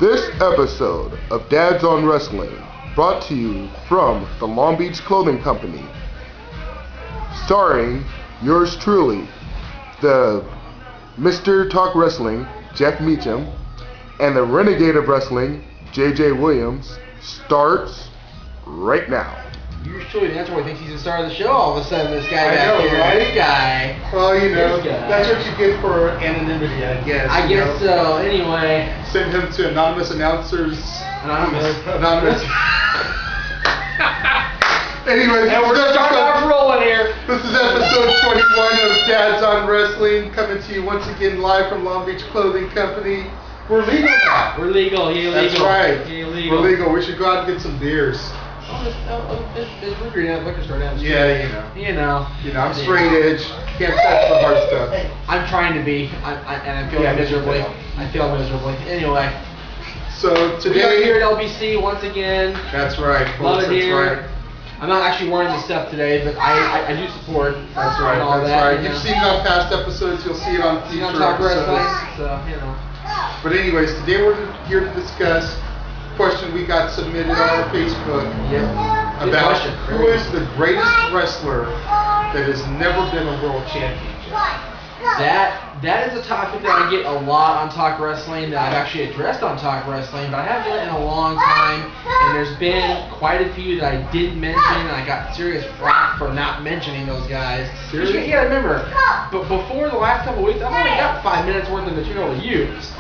This episode of Dads on Wrestling brought to you from the Long Beach Clothing Company, starring yours truly, the Mr. Talk Wrestling, Jeff Meacham, and the Renegade of Wrestling, JJ Williams, starts right now. Yours truly, that's why he thinks he's the star of the show all of a sudden, this guy back here. Right? This guy. Well, you know, that's what you get for anonymity, I guess. I guess so. Anyway. Send him to anonymous announcers. Anonymous. Anyways, and we're starting off rolling here. This is episode 21 of Dads on Wrestling, coming to you once again live from Long Beach Clothing Company. We're legal now. We're legal. You're legal. That's right. You're legal. We're legal. We should go out and get some beers. There's root beer down at the liquor store down the street. Yeah, You know, I'm straight edge. Can't touch the hard stuff. I'm trying to be, and I feel miserably. I feel miserably. Anyway. So today we are here at LBC once again. That's right. Love it here. Right. I'm not actually wearing the stuff today, but I do support. That's right. All that's that, right. You know. You've seen it on past episodes. You'll see it on future Talk episodes. Wrestling, so you know. But anyways, today we're here to discuss a question we got submitted on our Facebook about who is the greatest wrestler that has never been a world championship. That is a topic that I get a lot on Talk Wrestling, that I've actually addressed on Talk Wrestling, but I haven't done it in a long time, and there's been quite a few that I didn't mention, and I got serious flack for not mentioning those guys. Seriously? You gotta remember, but before the last couple of weeks, I've only got 5 minutes worth of material to use.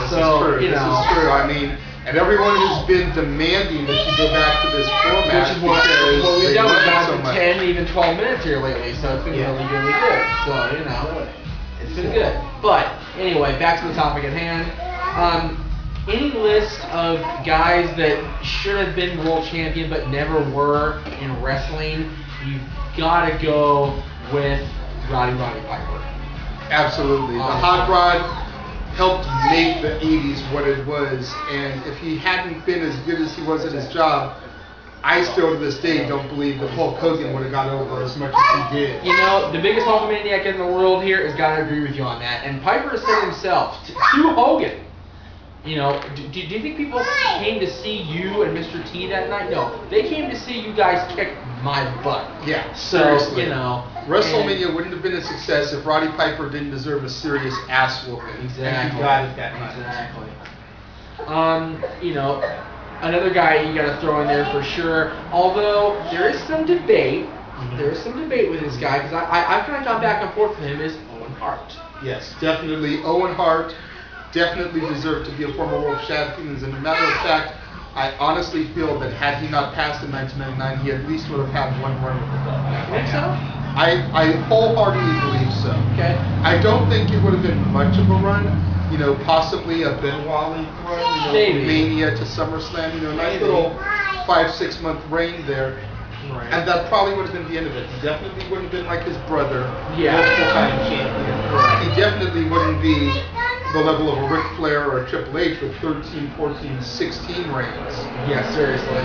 This is true. This is true. I mean, and everyone who's been demanding that you go back to this format, which is what we've done. We've gone so to much. 10, even 12 minutes here lately, so it's been really good. So, you know, it's been good. But, anyway, back to the topic at hand. Any list of guys that should have been world champion but never were in wrestling, you've got to go with Roddy Piper. Absolutely. The Hot Rod helped make the 80s what it was, and if he hadn't been as good as he was at his job, I still to this day don't believe that Hulk Hogan would have got over as much as he did. You know, the biggest Hulkamaniac in the world here has got to agree with you on that. And Piper has said himself to Hogan, you know, do you think people came to see you and Mr. T that night? No, they came to see you guys kick my butt. Yeah, so, seriously. You know. WrestleMania wouldn't have been a success if Roddy Piper didn't deserve a serious ass whooping. Exactly. And he got it that night. Exactly. You know, another guy you got to throw in there for sure. Although there is some debate. There is some debate with this guy, because I've kind of gone back and forth with him, is Owen Hart. Yes, definitely. Owen Hart definitely deserved to be a former world champion. As a matter of fact, I honestly feel that had he not passed in 1999, he at least would have had one run with the belt. You think so? I wholeheartedly believe so. Okay. I don't think it would have been much of a run. You know, possibly a Benoit League run. You know, Maybe. Mania to SummerSlam. You know, a nice little 5-6 month reign there. Right. And that probably would have been the end of it. He definitely wouldn't have been like his brother, Yeah. multiple-time champion. He definitely wouldn't be the level of a Ric Flair or a Triple H with 13, 14, 16 reigns. Yeah, seriously.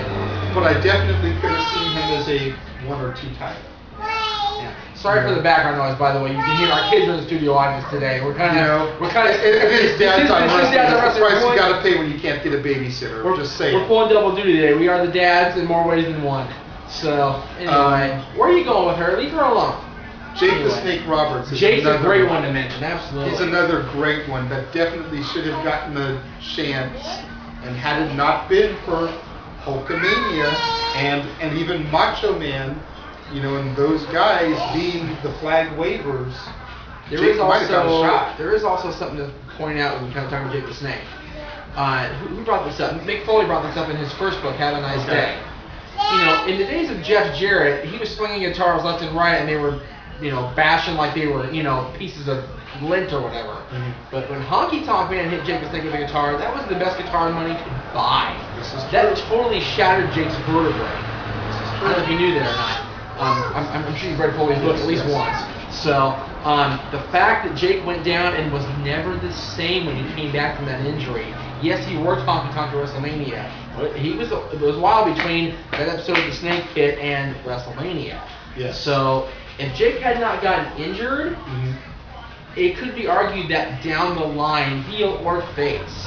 But I definitely could have seen him as a 1 or 2 title. Yeah. Sorry for the background noise, by the way. You can hear our kids are in the studio audience today. We're kind of, it is Dads on Wrestling. It's the price you got to pay when you can't get a babysitter. We're just saying. We're pulling double duty today. We are the dads in more ways than one. So, anyway, where are you going with her? Leave her alone. Jake the Snake Roberts is Jake's a great one to mention, absolutely. He's another great one that definitely should have gotten a chance, and had it not been for Hulkamania and even Macho Man, you know, and those guys being the flag wavers, Jake might have got a shot. There is also something to point out when we kind of talking about Jake the Snake. Who brought this up? Mick Foley brought this up in his first book, Have a Nice Day. You know, in the days of Jeff Jarrett, he was swinging guitars left and right, and they were, you know, bashing like they were, you know, pieces of lint or whatever. But when Honky Tonk Man hit Jake the Snake with a guitar, that was the best guitar money could buy. That totally shattered Jake's vertebrae. I don't know if you knew that or not. I'm sure you've read Foley's book at least once. So, the fact that Jake went down and was never the same when he came back from that injury. Yes, he worked Honky Tonk to WrestleMania, but it was a while between that episode of the Snake Pit and WrestleMania. Yes. So, if Jake had not gotten injured, it could be argued that down the line, heel or face,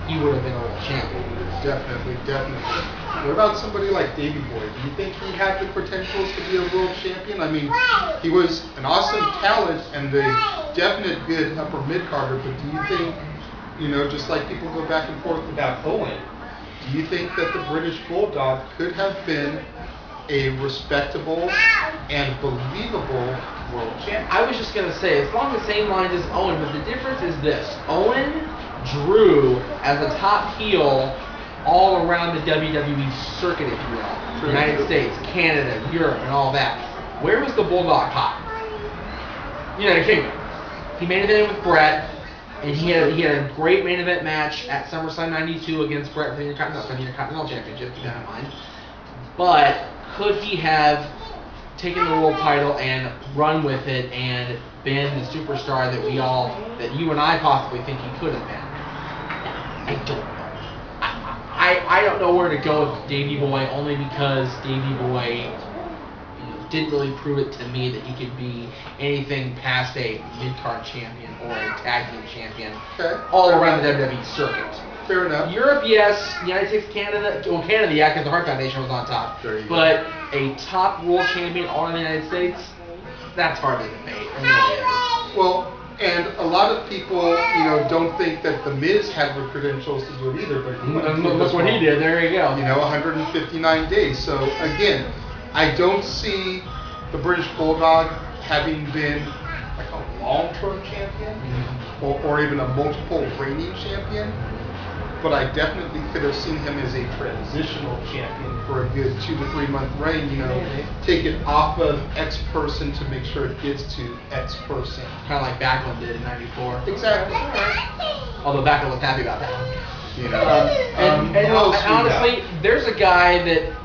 he would have been a world champion. Definitely. What about somebody like Davey Boy? Do you think he had the potentials to be a world champion? I mean, he was an awesome talent and a definite good upper mid-carder, but do you think, just like people go back and forth about Owen, do you think that the British Bulldog could have been a respectable and believable world champion? I was just going to say, it's along the same lines as Owen, but the difference is this. Owen drew as a top heel all around the WWE circuit, if you will. United States, Canada, Europe, and all that. Where was the Bulldog top? United Kingdom. He main evented with Brett, and he had a great main event match at SummerSlam '92 against Brett for the Intercontinental Championship, keep that in mind. But could he have taken the world title and run with it and been the superstar that you and I possibly think he could have been? I don't know. I don't know where to go with Davey Boy, only because Davey Boy didn't really prove it to me that he could be anything past a mid-card champion or a tag team champion all around the WWE circuit. Fair enough. Europe, yes. United States, Canada. Well, Canada, yeah, because the Hart Foundation was on top. But a top world champion all in the United States, that's hardly debate. It really is. Well, and a lot of people, don't think that The Miz had the credentials to do it either. But look what he did. There you go. 159 days. So again, I don't see the British Bulldog having been like a long-term champion or even a multiple reigning champion. But I definitely could have seen him as a transitional champion for a good 2 to 3 month reign. Take it off of X person to make sure it gets to X person. Kind of like Backlund did in '94. Exactly. Although Backlund was happy about that one. And honestly, there's a guy that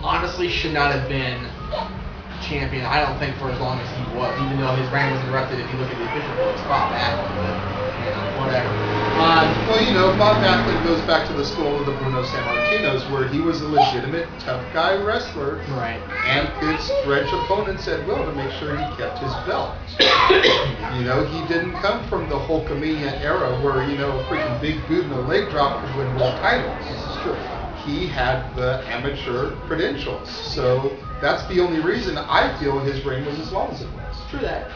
honestly should not have been champion. I don't think for as long as he was, even though his reign was interrupted. If you look at the official books, Bob Backlund, but whatever. Bob Backlund goes back to the school of the Bruno Sammartinos, where he was a legitimate tough guy wrestler, right? And could stretch opponents at will to make sure he kept his belt. He didn't come from the Hulkamania era where a freaking big boot and a leg drop could win world titles. This is true. He had the amateur credentials, so that's the only reason I feel his reign was as long as it was. True that.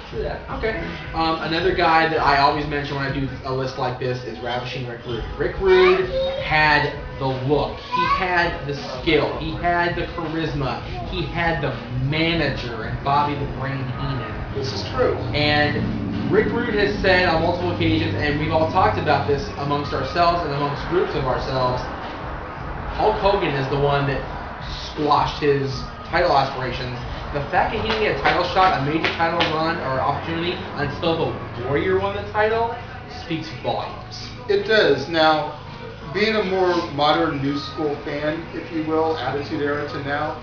Okay. Another guy that I always mention when I do a list like this is Ravishing Rick Rude. Rick Rude had the look. He had the skill. He had the charisma. He had the manager and Bobby the Brain Heenan. This is true. And Rick Rude has said on multiple occasions, and we've all talked about this amongst ourselves and amongst groups of ourselves, Hulk Hogan is the one that squashed his title aspirations. The fact that he didn't get a title shot, a major title run or opportunity until the Warrior won the title speaks volumes. It does. Now, being a more modern new school fan, if you will, Attitude Era to now,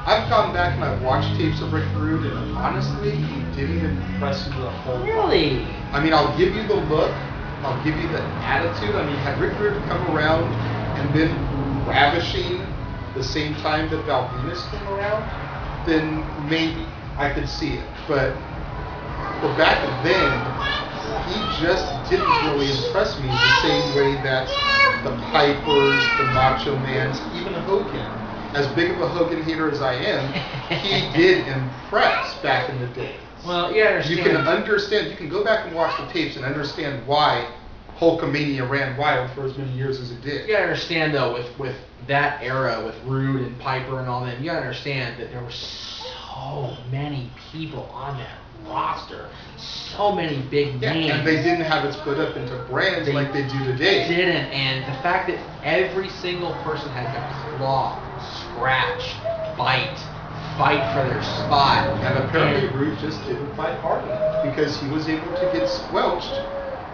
I've gone back and I've watched tapes of Rick Rude, and honestly, he didn't impress me the whole lot. Really? I mean, I'll give you the look, I'll give you the attitude. I mean, had Rick Rude come around and been ravishing the same time that Val Venus came around, then maybe I could see it. But for back then, he just didn't really impress me the same way that the Pipers, the Macho Mans, even Hogan, as big of a Hogan hater as I am, he did impress back in the day. Well, yeah, you can understand, you can go back and watch the tapes and understand why Hulkamania ran wild for as many years as it did. You gotta understand though, with that era, with Rude and Piper and all them, you gotta understand that there were so many people on that roster, so many big names. And they didn't have it split up into brands like they do today. Didn't, and the fact that every single person had to claw, scratch, fight for their spot. And apparently Rude just didn't fight hard enough because he was able to get squelched.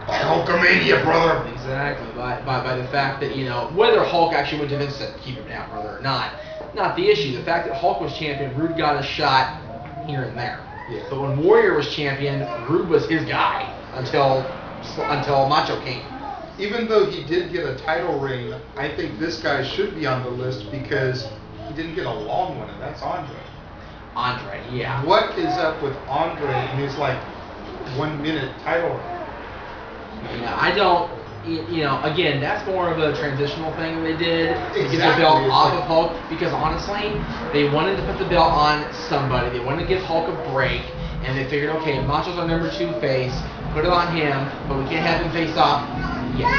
Hulkamania, brother. Exactly. By the fact that, whether Hulk actually went to Vince and said, keep him down, brother, or not the issue. The fact that Hulk was champion, Rude got a shot here and there. Yeah. But when Warrior was champion, Rude was his guy until Macho came. Even though he did get a title reign, I think this guy should be on the list because he didn't get a long one, and that's Andre. Andre, yeah. What is up with Andre and his 1 minute title reign? Yeah, I don't you know, again, that's more of a transitional thing they did to get the Exactly. belt It's off like- of Hulk, because honestly, they wanted to put the belt on somebody. They wanted to give Hulk a break, and they figured, okay, Macho's our number 2 face, put it on him, but we can't have him face off yet.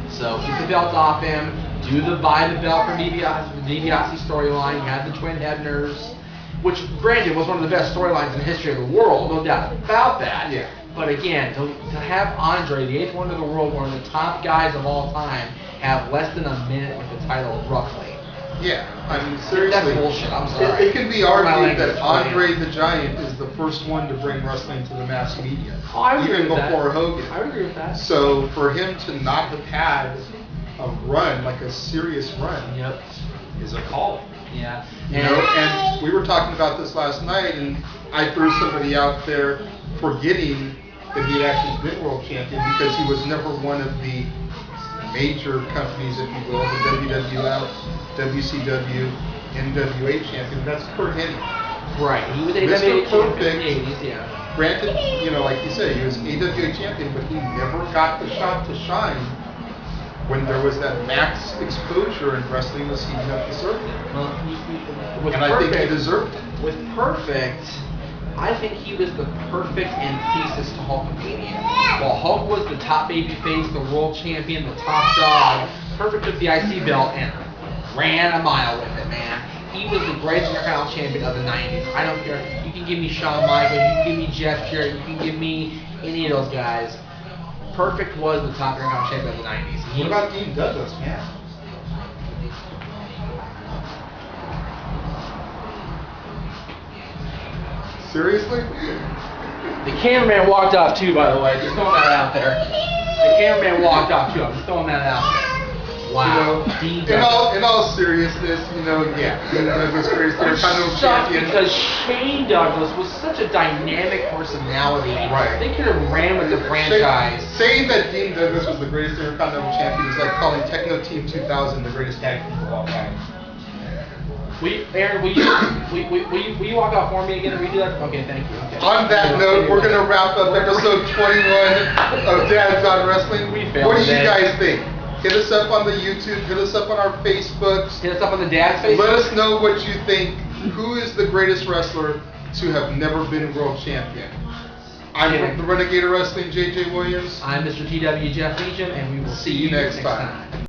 So keep the belt off him, do the buy the belt from DiBiase storyline. You had the Twin Hebners, which granted was one of the best storylines in the history of the world, no doubt about that. Yeah. But again, to have Andre, the 8th wonder of the world, one of the top guys of all time, have less than a minute with the title roughly. Yeah, I mean, seriously. That's bullshit, I'm sorry. It can be My argued language, that but Andre yeah. the Giant is the first one to bring wrestling to the mass media. Oh, I would agree even with that. before Hogan. I would agree with that. So for him to not have had a run, like a serious run, Yep. is a calling. Yeah. You know, and we were talking about this last night, and I threw somebody out there forgetting that he had actually been world champion because he was never one of the major companies, if you will, the WWF, WCW, NWA champion. That's Kurt Hennig. Right. He was Mr. AWA champion Perfect. in the 80s, yeah. Granted, you know, like you said, he was AWA champion, but he never got the shot to shine when there was that max exposure and wrestling was heating up the circuit. Well, with And I think he Perfect, deserved it. with Perfect, I think he was the perfect antithesis to Hulkamania. While Hulk was the top babyface, the world champion, the top dog, Perfect took the IC belt and ran a mile with it, man. He was the greatest Intercontinental champion of the 90s. I don't care. You can give me Shawn Michaels, you can give me Jeff Jarrett, you can give me any of those guys. Perfect was the top Intercontinental champion of the 90s. He What about Dean Douglas, man? Seriously? The cameraman walked off too, by the way. Just throwing that out there. The cameraman walked off too. I'm just throwing that out there. Wow. You know, in all seriousness, you know, yeah, Dean Douglas, greatest Intercontinental Sucked champion. because Shane Douglas was such a dynamic personality. Right. They could have ran with the franchise. Saying that Dean Douglas was the greatest Intercontinental champion is like calling Techno Team 2000 the greatest tag team of all time. Aaron, will you walk off for me again and redo that? Okay, thank you. Okay. On that note, we're going to wrap up episode 21 of Dad's on Wrestling. We failed What do you today. guys think? Hit us up on the YouTube, hit us up on our Facebooks. Hit us up on the dad's face. Let us know what you think. Who is the greatest wrestler to have never been world champion? I'm Yeah. the Renegade of Wrestling, JJ Williams. I'm Mr. TW Jeff Meacham, and we will See you next time.